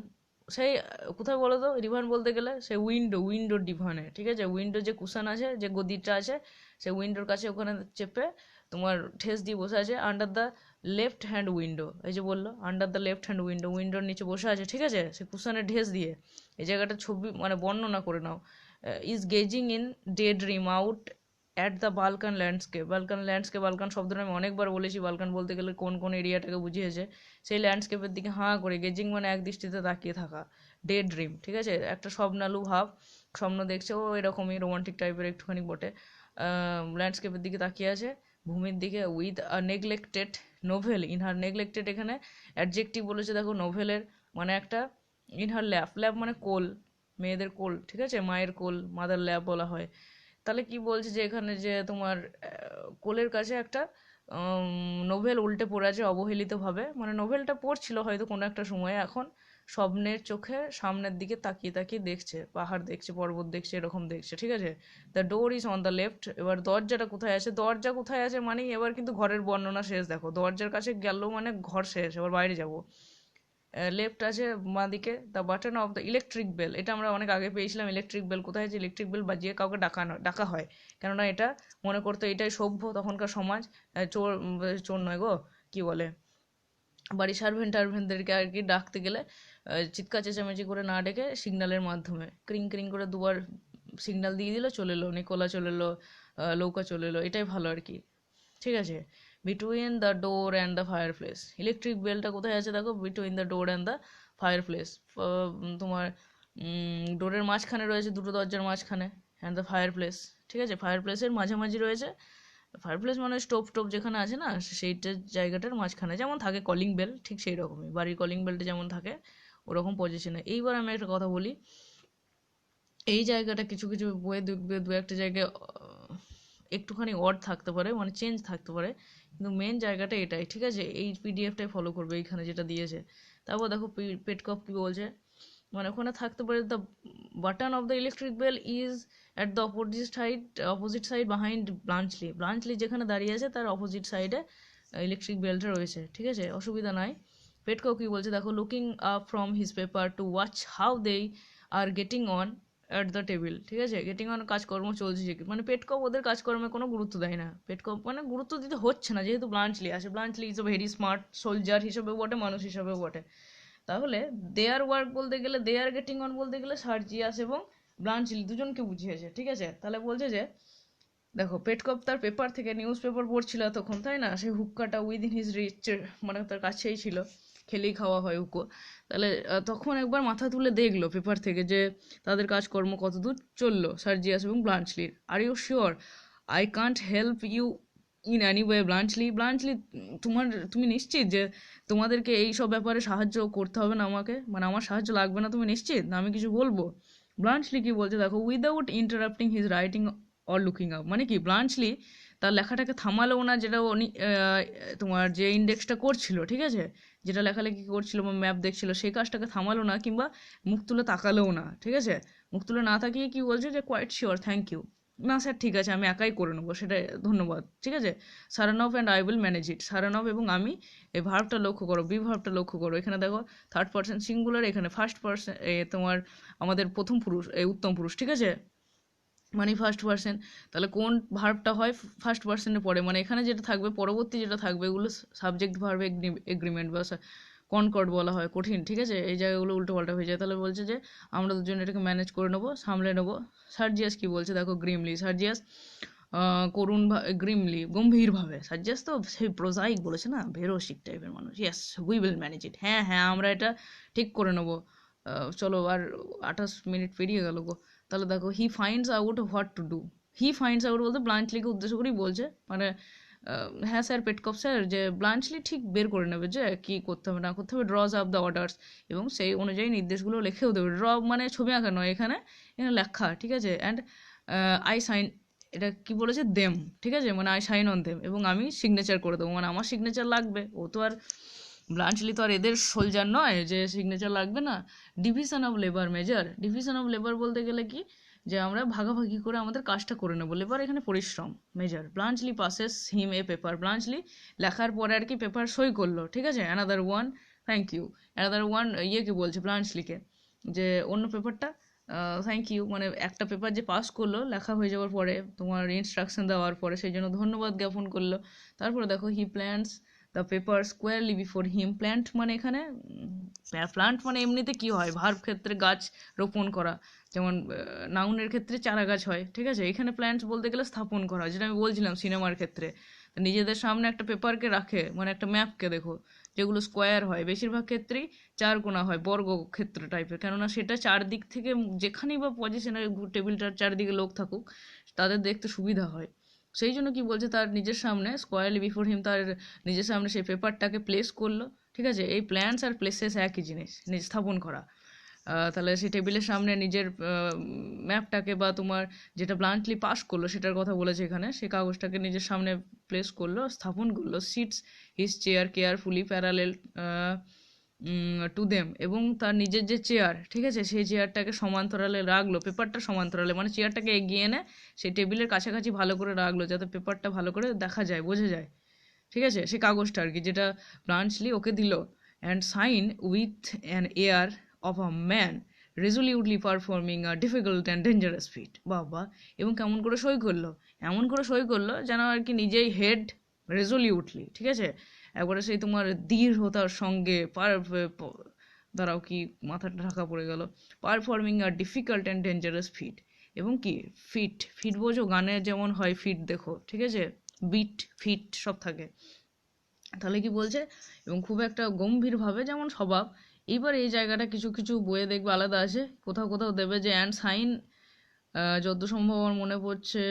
সেই কোথায় বলো তো, ডিভান বলতে গেলে সেই উইন্ডোর ডিভানে, ঠিক আছে, উইন্ডো যে কুশন আছে, যে গদিটা আছে, সেই উইন্ডোর কাছে ওখানে চেপে তোমার ঠেস দিয়ে বসে আছে, under the left hand window, এই যে বললো under the left hand window, উইন্ডোর নিচে বসে আছে, ঠিক আছে, সে কুশানের ঢেস দিয়ে এই জায়গাটা ছবি মানে বর্ণনা করে নাও। Is gazing in day dream out at the Balkan landscape. Balkan শব্দটা আমি অনেকবার বলেছি, বালকান বলতে গেলে কোন কোন এরিয়াটাকে বুঝিয়েছে, সেই ল্যান্ডস্কেপের দিকে হাঁ করে, গেজিং মানে এক দৃষ্টিতে তাকিয়ে থাকা, ডে ড্রিম, ঠিক আছে, একটা স্বপ্নালু ভাব, স্বপ্ন দেখছে ও, এরকমই রোমান্টিক টাইপের একটুখানি বটে। ল্যান্ডস্কেপের দিকে তাকিয়ে আছে, ভূমির দিকে, with a neglected novel in her, neglected এখানে অ্যাডজেক্টিভ বলেছে দেখো, নোভেলের মানে একটা, ইন হার ল্যাপ, ল্যাপ মানে কোল, মেয়েদের কোল, ঠিক আছে, মায়ের কোল, মাদার ল্যাপ বলা হয়। তাহলে কি বলছে যে এখানে যে তোমার কোলের কাছে একটা নোভেল উল্টে পড়ে আছে অবহেলিতভাবে, মানে নোভেলটা পড়ছিল হয়তো কোনো একটা সময়ে, এখন স্বপ্নের চোখে সামনের দিকে তাকিয়ে তাকিয়ে দেখছে, পাহাড় দেখছে, পর্বত দেখছে, এরকম দেখছে, ঠিক আছে। The door is on the left, এবার দরজাটা কোথায় আছে, দরজা কোথায় আছে মানেই এবার কিন্তু ঘরের বর্ণনা শেষ, দেখো দরজার কাছে গেল মানে ঘর শেষ, এবার বাইরে যাব। লেফট আছে বাঁ দিকে, the button of the electric bell, এটা আমরা অনেক আগে পেয়েছিলাম, ইলেকট্রিক বেল কোথায় আছে, ইলেকট্রিক বেল বাজিয়ে কাউকে ডাকা হয়, কেননা এটা মনে করতো এটাই সভ্য তখনকার সমাজ, চোর চোর নয় গো, কি বলে, বাড়ির টার্ভেন্টদেরকে আর কি ডাকতে গেলে চিৎকার চেঁচামেচি করে না ডেকে সিগন্যালের মাধ্যমে ক্রিং ক্রিং করে দুবার সিগন্যাল দিয়ে দিল, চলে এলো নিকোলা, চলে এলো লৌকা, চলে এলো, এটাই ভালো আর কি, ঠিক আছে। Between the door and the fire place, electric বেলটা কোথায় আছে দেখো, between the door and the fire place, তোমার ডোরের মাঝখানে রয়েছে, দুটো দরজার মাঝখানে, অ্যান্ড দ্য ফায়ার প্লেস, ঠিক আছে, ফায়ার প্লেসের মাঝামাঝি রয়েছে, ফায়ার প্লেস মানে স্টোভ টোভ যেখানে আছে না, সেইটার জায়গাটার মাঝখানে যেমন থাকে কলিং বেল, ঠিক সেই রকমই বাড়ির কলিং বেলটা যেমন থাকে ওরকম পজিশনে। এইবার আমি একটা কথা বলি, এই জায়গাটা কিছু কিছু বইয়ে দেখবে দু একটা জায়গায় একটুখানি অড থাকতে পারে, মানে চেঞ্জ থাকতে পারে, কিন্তু মেন জায়গাটা এটাই, ঠিক আছে, এই পিডিএফটাই ফলো করবে এইখানে যেটা দিয়েছে। তারপর দেখো পেটকপ কি বলছে, মানে ওখানে থাকতে পারে, the button of the electric bell is at the opposite side behind Bluntschli, Bluntschli যেখানে দাঁড়িয়ে আছে তার অপোজিট সাইডে ইলেকট্রিক বেলটা রয়েছে, ঠিক আছে, অসুবিধা নাই। পেটকপ কি বলছে দেখো, looking up from his paper to watch how they are getting on at the table, ঠিক আছে, গেটিং অন কাজকর্ম চলছে, মানে পেটকপ ওদের কাজকর্মে কোনো গুরুত্ব দেয় না, পেটকপ মানে গুরুত্ব দিতে হচ্ছে না, যেহেতু ব্লাঞ্চলি আছে, Bluntschli is a very smart soldier হিসেবেও বটে, মানুষ হিসেবেও বটে, তাহলে দেয়ার ওয়ার্ক বলতে গেলে, দেয়ার গেটিং অন বলতে গেলে সার্জিয়াস এবং ব্লাঞ্চলি দুজনকে বুঝিয়েছে, ঠিক আছে। তাহলে বলছে যে দেখো পেটকপ তার পেপার থেকে নিউজ পেপার পড়ছিল তখন, তাই না, সেই হুক্কাটা উইদিন হিজ রিচ, মানে তার কাছেই ছিল, খেলেই খাওয়া হয় হুকো, তাহলে তখন একবার মাথা তুলে দেখলো পেপার থেকে যে তাদের কাজকর্ম কতদূর চললো সার্জিয়াস এবং ব্লাঞ্চলির। Are you sure I can't help you in Annie way ব্লাঞ্চলি, তুমি নিশ্চিত যে তোমাদেরকে এই সব ব্যাপারে সাহায্য করতে হবে না আমাকে, মানে আমার সাহায্য লাগবে না, তুমি নিশ্চিত না আমি কিছু বলবো। ব্লাঞ্চলি কি বলছে দেখো, without interrupting his writing or looking up, মানে কি ব্লাঞ্চলি তার লেখাটাকে থামালেও না, যেটা উনি তোমার যে ইন্ডেক্সটা করছিল, ঠিক আছে, যেটা লেখালেখি করছিল বা ম্যাপ দেখছিল, সেই কাজটাকে থামালো না, কিংবা মুখ তুলে তাকালেও না, ঠিক আছে, মুখ তুলে না তাকিয়ে কি বলছে যে কোয়াইট শিওর, থ্যাংক ইউ, না স্যার ঠিক আছে আমি একাই করে নেবো সেটা, ধন্যবাদ, ঠিক আছে, Saranoff and I will manage it, Saranoff এবং আমি, এই ভার্বটা লক্ষ্য করো, বি ভার্বটা লক্ষ্য করো, এখানে দেখো থার্ড পার্সন সিঙ্গুলার, এখানে ফার্স্ট পার্সন, তোমার আমাদের প্রথম পুরুষ, এই উত্তম পুরুষ, ঠিক আছে, মানে ফার্স্ট পার্সন, তাহলে কোন ভার্বটা হয় ফার্স্ট পার্সনে পড়ে, মানে এখানে যেটা থাকবে পরবর্তী যেটা থাকবে এগুলো সাবজেক্ট ভার্ব এগ্রিমেন্ট বা কনকর্ড বলা হয়, কঠিন, ঠিক আছে, এই জায়গাগুলো উল্টো পাল্টা হয়ে যায়। তাহলে বলছে যে আমরা দুজন এটাকে ম্যানেজ করে নেবো, সামলে নেবো। সার্জিয়াস কি বলছে দেখো, গ্রিমলি, সার্জিয়াস করুণ গ্রিমলি গম্ভীরভাবে, সার্জিয়াস তো সেই প্রোজাইক বলেছে না, ভেরোসিক টাইপের মানুষ, ইয়েস উই উইল ম্যানেজ ইট, হ্যাঁ হ্যাঁ আমরা এটা ঠিক করে নেবো, চলো আর 28 মিনিট পেরিয়ে গেল গো। তাহলে দেখো হি finds out what to do, he finds out বলতে ব্লাঞ্চলিকে উদ্দেশ্য করেই বলছে, মানে হ্যাঁ স্যার পেটকপ স্যার, যে ব্লাঞ্চলি ঠিক বের করে নেবে যে কী করতে হবে না করতে হবে, ড্রজ আপ দ্য অর্ডার্স, এবং সেই অনুযায়ী নির্দেশগুলো লিখেও দেবে, ড্র মানে ছবি আঁকা নয়, এখানে এখানে লেখা, ঠিক আছে, অ্যান্ড আই সাইন, এটা কি বলেছে দেম, ঠিক আছে, মানে আই সাইন অন দেম, এবং আমি সিগনেচার করে দেবো, মানে আমার সিগনেচার লাগবে, ও তো আর ব্লাঞ্চলি তো আর এদের সোলজার নয় যে সিগনেচার লাগবে না। Division of labour measure, division of labour বলতে গেলে কি, যে আমরা ভাগাভাগি করে আমাদের কাজটা করে নেবো, লেবার এখানে পরিশ্রম, measure, Bluntschli passes him a paper, Bluntschli লেখার পরে আর কি পেপার সই করলো, ঠিক আছে, another one, thank you, another one ইয়েকে বলছে ব্লাঞ্চলিকে, যে অন্য পেপারটা থ্যাংক ইউ, মানে একটা পেপার যে পাস করলো লেখা হয়ে যাওয়ার পরে তোমার ইনস্ট্রাকশন দেওয়ার পরে সেই জন্য ধন্যবাদ জ্ঞাপন করলো। তারপরে দেখো he plants the paper squarely before him. Plant মানে এখানে প্লান্ট মানে এমনিতে কি হয়, ভার্ব ক্ষেত্রে গাছ রোপণ করা, যেমন নাউনের ক্ষেত্রে চারা গাছ হয়, ঠিক আছে। এখানে প্ল্যান্টস বলতে গেলে স্থাপন করা, যেটা আমি বলছিলাম সিনেমার ক্ষেত্রে। নিজেদের সামনে একটা পেপারকে রাখে, মানে একটা ম্যাপকে দেখো, যেগুলো স্কোয়ার হয়, বেশিরভাগ ক্ষেত্রেই চার কোণা হয়, বর্গ ক্ষেত্র টাইপের, কেননা সেটা চারদিক থেকে যেখানেই বা পজিশনে টেবিলটার চারদিকে লোক থাকুক তাদের দেখতে সুবিধা হয়। সেই জন্য কি বলছে, তার নিজের সামনে স্কোয়ারলি বিফোর হিম, তার নিজের সামনে সেই পেপারটাকে প্লেস করলো, ঠিক আছে। এই প্ল্যান্টস আর প্লেসেস একই জিনিস, স্থাপন করা। তাহলে সেই টেবিলের সামনে নিজের ম্যাপটাকে বা তোমার যেটা ব্লান্টলি পাস করলো সেটার কথা বলেছে এখানে, সেই কাগজটাকে নিজের সামনে প্লেস করলো, স্থাপন করলো। Sits his chair carefully parallel to them, এবং তার নিজের যে চেয়ার, ঠিক আছে, সেই চেয়ারটাকে সমান্তরালে রাখলো, পেপারটা সমান্তরালে, মানে চেয়ারটাকে এগিয়ে এনে সেই টেবিলের কাছাকাছি ভালো করে রাখলো, যাতে পেপারটা ভালো করে দেখা যায়, বোঝা যায়, ঠিক আছে, সে কাগজটা আর কি, যেটা ব্লান্টলি ওকে দিল। And sign with an air of a man resolutely performing a difficult and dangerous feat. বাবা, এবং কেমন করে সই করলো, এমন করে সই করলো যেন আর কি নিজেই হেড, রেজলিউটলি, ঠিক আছে, একবারে সেই তোমার দৃঢ়তার সঙ্গে দাঁড়াও কি মাথাটা ঢাকা পড়ে গেল, পারফর্মিং আর ডিফিকাল্ট অ্যান্ড ডেঞ্জারাস ফিট, এবং কি ফিট, ফিট বোঝো, গানে যেমন হয় ফিট, দেখো, ঠিক আছে, বিট ফিট সব থাকে। তাহলে কি বলছে, এবং খুব একটা গম্ভীরভাবে যেমন স্বভাব। এইবার এই জায়গাটা কিছু কিছু বইয়ে দেখবে আলাদা আছে, কোথাও কোথাও দেবে যে অ্যান্ড সাইন, যত সম্ভব আমার মনে পড়ছে,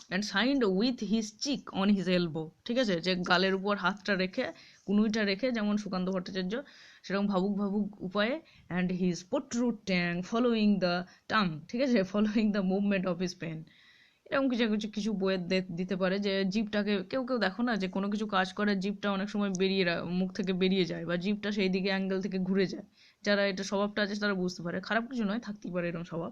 and signed with his cheek on his elbow, ঠিক আছে, যে গালের উপর হাতটা রেখে, কুনুইটা রেখে, যেমন সুকান্ত ভট্টাচার্য সেরকম ভাবুক ভাবুক উপায়ে, and his protrude tongue following the tongue, ঠিক আছে, following the movement of his pen. এরকম কিছু কিছু কিছু বইয়ের দিতে পারে যে জিভটাকে, কেউ কেউ দেখো না যে কোনো কিছু কাজ করে জিভটা অনেক সময় বেরিয়ে মুখ থেকে বেরিয়ে যায়, বা জিভটা সেই দিকে অ্যাঙ্গেল থেকে ঘুরে যায়, যারা এটা স্বভাবটা আছে তারা বুঝতে পারে, খারাপ কিছু নয়, থাকতেই পারে এরকম স্বভাব।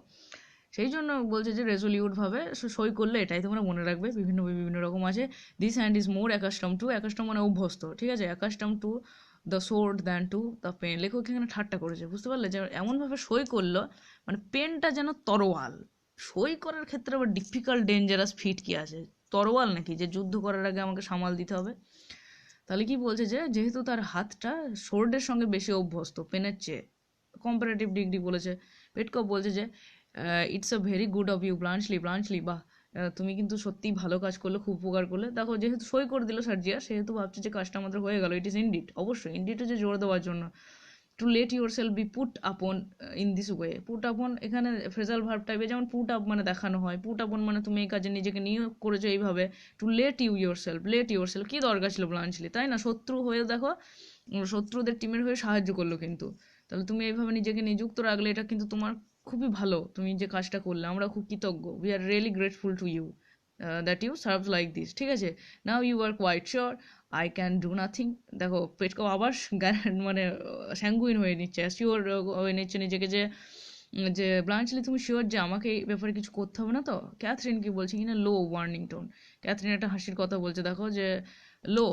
সেই জন্য বলছে যে রেজলিউটভাবে সই করলে এটাই তোমরা মনে রাখবে, বিভিন্ন বিভিন্ন রকম আছে। This hand is more accustom to, accustom মানে অভ্যস্ত, ঠিক আছে, accustom to the sword than to the pen. লেখক এখানে ঠাট্টা করেছে, বুঝতে পারলে, যে এমনভাবে সই করলো মানে পেনটা যেন তরোয়াল। সই করার ক্ষেত্রে আবার ডিফিকাল্ট ডেঞ্জারাস ফিট কি আছে, তরোয়াল নাকি যে যুদ্ধ করার আগে আমাকে সামাল দিতে হবে। তাহলে কি বলছে যে যেহেতু তার হাতটা সোর্ডের সঙ্গে বেশি অভ্যস্ত পেনের চেয়ে, কম্পারেটিভ ডিগ্রি বলেছে। পেটকপ বলছে যে it's a very good of you Bluntschli, Bluntschli, বাহ, তুমি কিন্তু সত্যিই ভালো কাজ করলে, খুব উপকার করলে। দেখো যেহেতু সই করে দিল সার্জিয়া, সেহেতু ভাবছে যে কাজটা আমাদের হয়ে গেল। ইট ইজ ইনডিড, অবশ্যই ইনডিড হচ্ছে জোর দেওয়ার জন্য। To let yourself be put upon in this way, put upon এখানে ফ্রেজাল ভার্ব টাইপের, যেমন পুট আপ মানে দেখানো হয়, পুট আপন মানে তুমি এই কাজে নিজেকে নিয়োগ করেছো এইভাবে। To let yourself, let yourself, কী দরকার ছিল ব্লাঞ্চলি, তাই না, শত্রু হয়ে দেখো, শত্রুদের টিমের হয়ে সাহায্য করলো কিন্তু। তাহলে তুমি এইভাবে নিজেকে নিযুক্ত রাখলে, এটা কিন্তু তোমার খুবই ভালো, তুমি যে কাজটা করলে, আমরা খুব কৃতজ্ঞ, we are really grateful to you that you serve like this, ঠিক আছে। Now you are quite sure I can do nothing. দেখো পেটকো আবার মানে স্যাঙ্গুইন হয়ে নিচ্ছে, শিওর হয়ে নিচ্ছে নিজেকে, যে যে ব্লাঞ্চলি তুমি শিওর যে আমাকে এই ব্যাপারে কিছু করতে হবে না তো। ক্যাথরিন কি বলছে কিনা, লো ওয়ার্নিং টোন, ক্যাথরিন একটা হাসির কথা বলছে, দেখো যে লো,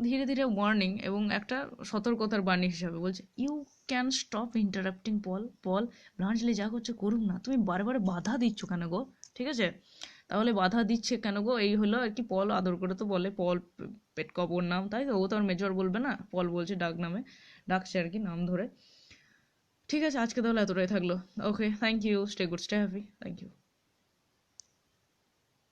ধীরে ধীরে ওয়ার্নিং, এবং একটা সতর্কতার বাণী হিসাবে বলছে, ইউ ক্যান স্টপ ইন্টারাপ্টিং পল, পল, ব্লাঞ্চলি যা করছে করুন না, তুমি বারে বারে বাধা দিচ্ছ কেন গো, ঠিক আছে। তাহলে বাধা দিচ্ছে কেন গো, এই হলো আর কি, পল আদর করে তো বলে, পল পেটকপ ওর নাম, তাই তো, ও তো আর মেজর বলবে না, পল বলছে ডাক নামে, ডাকছে আর কি নাম ধরে। ঠিক আছে, আজকে তাহলে এতটাই থাকলো। Okay, thank you, stay good, stay happy, thank you.